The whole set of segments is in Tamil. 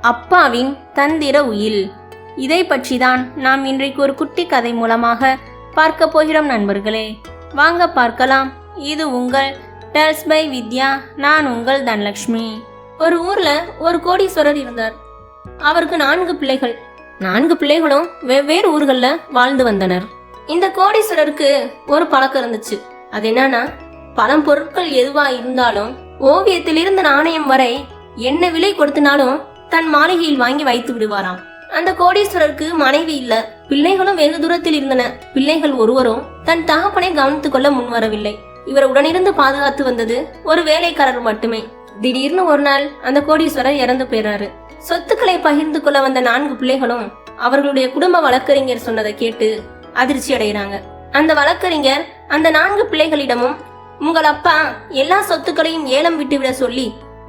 அப்பாவின் தந்திர உயில். இதை பற்றிதான் நாம் இன்றைக்கு ஒரு குட்டி கதை மூலமாக பார்க்க போகிறோம் நண்பர்களே. வாங்க பார்க்கலாம். இது உங்கள் டெல்ஸ் பை வித்யா. நான் உங்கள் தனலட்சுமி. ஒரு ஊர்ல ஒரு கோடீஸ்வரர் இருந்தார். அவருக்கு 4 பிள்ளைகள். 4 பிள்ளைகளும் வெவ்வேறு ஊர்களில் வாழ்ந்து வந்தனர். இந்த கோடீஸ்வரருக்கு ஒரு பழக்கம் இருந்துச்சு. அது என்னன்னா, பணம் பொருட்கள் எதுவா இருந்தாலும் ஓவியத்திலிருந்து நாணயம் வரை என்ன விலை கொடுத்தினாலும் தன் மாளிகையில் வாங்கி வைத்து விடுவாராம். அந்த கோடீஸ்வரருக்கு மனைவி இல்ல, பிள்ளைகளும் வெகு தூரத்தில் இருந்தன. பிள்ளைகள் ஒருவரும் தன் தகப்பனை கவனித்துக் கொள்ள முன்வரவில்லை. இவர் உடனிருந்து பாதுகாத்து வந்தது ஒரு வேலைக்காரர் மட்டுமே. திடீர்னு ஒரு நாள் அந்த கோடீஸ்வரர் இறந்து போயிறாரு. சொத்துக்களை பகிர்ந்து கொள்ள வந்த 4 பிள்ளைகளும் அவர்களுடைய குடும்ப வழக்கறிஞர் சொன்னதை கேட்டு அதிர்ச்சி அடைகிறாங்க. அந்த வழக்கறிஞர் அந்த 4 பிள்ளைகளிடமும், உங்கள் அப்பா எல்லா சொத்துக்களையும் ஏலம் விட்டுவிட சொல்லி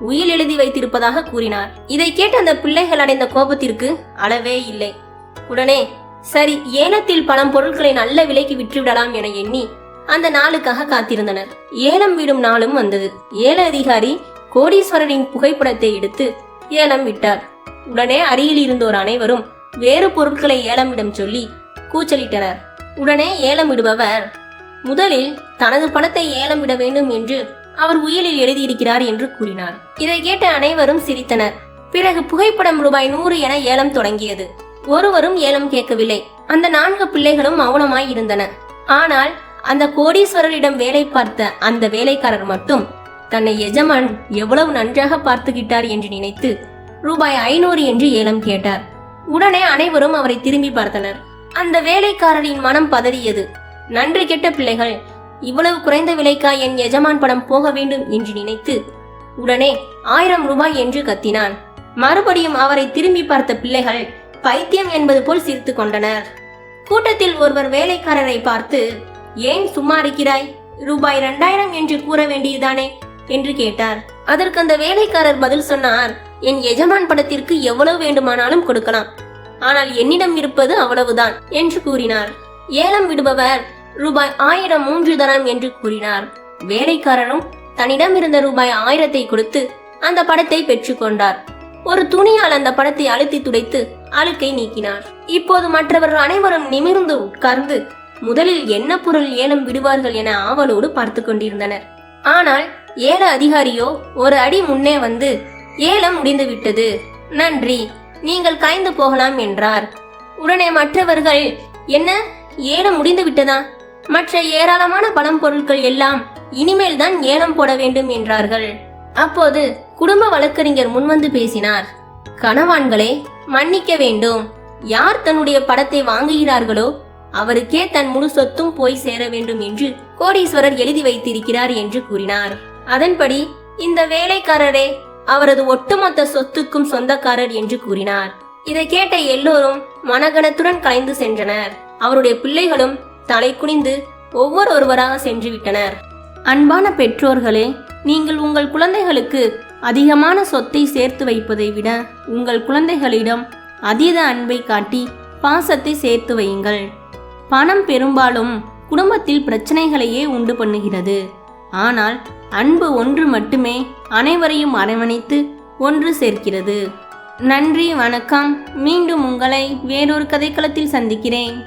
உயில் எழுதி வைத்திருப்பதாக கூறினார். இதை கேட்ட அந்த பிள்ளைகள் அடைந்த கோபத்திற்கு அளவே இல்லை. உடனே சரி, ஏலத்தில் பணம் பொருட்களை நல்ல விலைக்கு விற்றுவிடலாம் என எண்ணி அந்த நாளுக்காக காத்திருந்தனர். ஏலம் விடும் நாளும் வந்தது. ஏல அதிகாரி கோடீஸ்வரரின் புகைப்படத்தை எடுத்து ஏலம் விட்டார். உடனே அருகில் இருந்தோர் அனைவரும் வேறு பொருட்களை ஏலமிடம் சொல்லி கூச்சலிட்டனர். உடனே ஏலமிடுபவர் முதலில் தனது பணத்தை ஏலமிட வேண்டும் என்று அவர் உயிலில் எழுதியிருக்கிறார் என்று கூறினார். இதை கேட்ட அனைவரும் சிரித்தனர். பிறகு புகைப்படம் ரூபாய் 100 என ஏலம் தொடங்கியது. ஒருவரும் ஏலம் கேட்கவில்லை. அந்த 4 பிள்ளைகளும் மௌனமாய் இருந்தன. ஆனால் அந்த கோடீஸ்வரரிடம் வேலை பார்த்த அந்த வேலைக்காரர் மட்டும் தன்னை எஜமான் எவ்வளவு நன்றாக பார்த்துக்கிட்டார் என்று நினைத்து ரூபாய் 500 என்று ஏலம் கேட்டார். உடனே அனைவரும் அவரை திரும்பி பார்த்தனர். அந்த வேலைக்காரரின் மனம் பதறியது. நன்றி கெட்ட பிள்ளைகள், இவ்வளவு குறைந்த விலைக்கா என் எஜமான் படம் போக வேண்டும் என்று நினைத்து உடனே 1000 ரூபாய் என்று கத்தினான். மறுபடியும் அவரை திரும்பி பார்த்த பிள்ளைகள் பைத்தியம் என்பது போல் சிரித்து கொண்டனர். கூட்டத்தில் ஒருவர் வேலைக்காரரை பார்த்து, ஏன் சும்மா இருக்கிறாய், ரூபாய் 2000 என்று கூற வேண்டியதானே என்று கேட்டார். அதற்கு அந்த வேலைக்காரர் பதில் சொன்னார், என் எஜமான் படத்திற்கு எவ்வளவு வேண்டுமானாலும் கொடுக்கலாம், ஆனால் என்னிடம் இருப்பது அவ்வளவுதான் என்று கூறினார். ஏலம் விடுபவர் ரூபாய் 1000 3 தரம் என்று கூறினார். வேலைக்காரரும் தன்னிடம் இருந்த ரூபாய் 1000 கொடுத்து அந்த படத்தை பெற்றுக்கொண்டார். ஒரு துணியால் அந்த படத்தை அழுத்தி துடைத்து அழுக்கை நீக்கினார். இப்போது மற்றவர்கள் அனைவரும் நிமிர்ந்து உட்கார்ந்து முதலில் என்ன பொருள் ஏலம் விடுவார்கள் என ஆவலோடு பார்த்து கொண்டிருந்தனர். ஆனால் ஏல அதிகாரியோ ஒரு அடி முன்னே வந்து, ஏலம் முடிந்து விட்டது, நன்றி, நீங்கள் காய்ந்து போகலாம் என்றார். உடனே மற்றவர்கள், என்ன ஏலம் முடிந்து விட்டதா, மற்ற ஏராளமான பணம் பொருட்கள் எல்லாம் இனிமேல் தான் ஏலம் போட வேண்டும் என்றார்கள். அப்போது குடும்ப வழக்கறிஞர் முன்வந்து பேசினார். கணவான்களே, மன்னிக்க வேண்டும். யார் தன்னுடைய படத்தை வாங்குகிறார்களோ அவருக்கே தன் முழு சொத்தும் போய் சேர வேண்டும் என்று கோடீஸ்வரர் எழுதி வைத்திருக்கிறார் என்று கூறினார். அதன்படி இந்த வேலைக்காரரே அவரது ஒட்டுமொத்த சொத்துக்கும் சொந்தக்காரர் என்று கூறினார். இதை கேட்ட எல்லோரும் மனகனத்துடன் கலைந்து சென்றனர். அவருடைய பிள்ளைகளும் தலை குனிந்து ஒவ்வொருவராக சென்று விட்டனர். அன்பான பெற்றோர்களே, நீங்கள் உங்கள் குழந்தைகளுக்கு அதிகமான சொத்தை சேர்த்து வைப்பதை விட உங்கள் குழந்தைகளிடம் அதீத அன்பை காட்டி பாசத்தை சேர்த்து வையுங்கள். பணம் பெரும்பாலும் குடும்பத்தில் பிரச்சனைகளையே உண்டு பண்ணுகிறது. ஆனால் அன்பு ஒன்று மட்டுமே அனைவரையும் அரவணைத்து ஒன்று சேர்க்கிறது. நன்றி, வணக்கம். மீண்டும் உங்களை வேறொரு கதைக்களத்தில் சந்திக்கிறேன்.